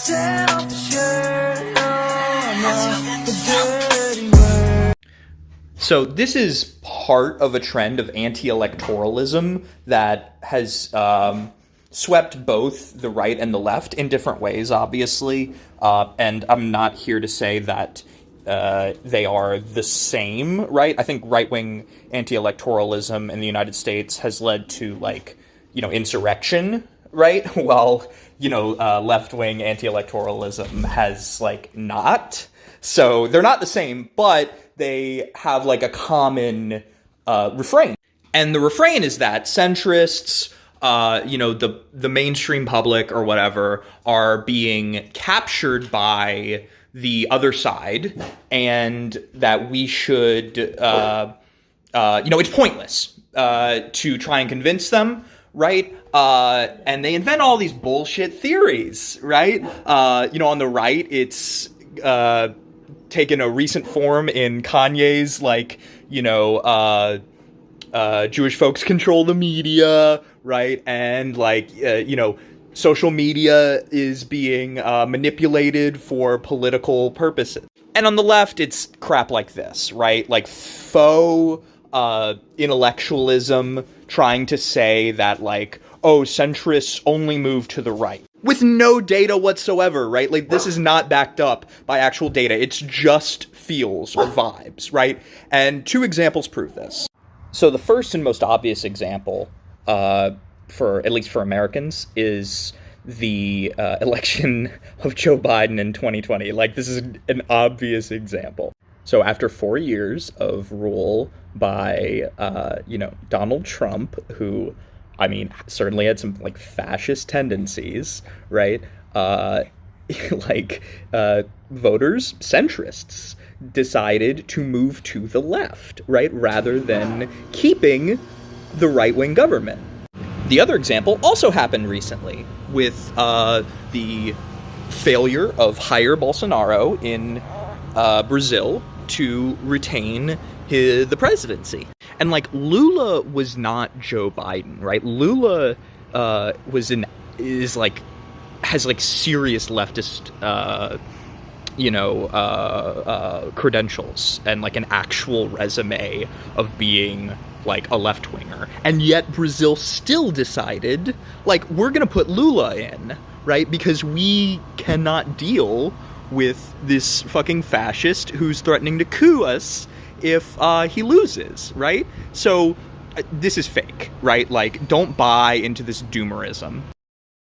So this is part of a trend of anti-electoralism that has swept both the right and the left in different ways, obviously. And I'm not here to say that they are the same, right? I think right-wing anti-electoralism in the United States has led to, insurrection, right? While, left-wing anti-electoralism has, not. So they're not the same, but they have, a common refrain. And the refrain is that centrists, the mainstream public or whatever, are being captured by the other side, and that we should, it's pointless to try and convince them, right? And they invent all these bullshit theories, right? On the right, it's taken a recent form in Kanye's, Jewish folks control the media, right? And, social media is being manipulated for political purposes. And on the left, it's crap like this, right? Like faux intellectualism trying to say that, centrists only move to the right. With no data whatsoever, right? This is not backed up by actual data. It's just feels or vibes, right? And two examples prove this. So the first and most obvious example, at least for Americans, is the election of Joe Biden in 2020. This is an obvious example. So after 4 years of rule by, Donald Trump, who, certainly had some, fascist tendencies, right? Voters, centrists, decided to move to the left, right? Rather than keeping the right-wing government. The other example also happened recently with the failure of Jair Bolsonaro in Brazil to retain the presidency. And Lula was not Joe Biden, right? Lula has serious leftist credentials and an actual resume of being a left-winger. And yet Brazil still decided, we're going to put Lula in, right? Because we cannot deal with this fucking fascist who's threatening to coup us if he loses, right? So this is fake, right? Don't buy into this doomerism.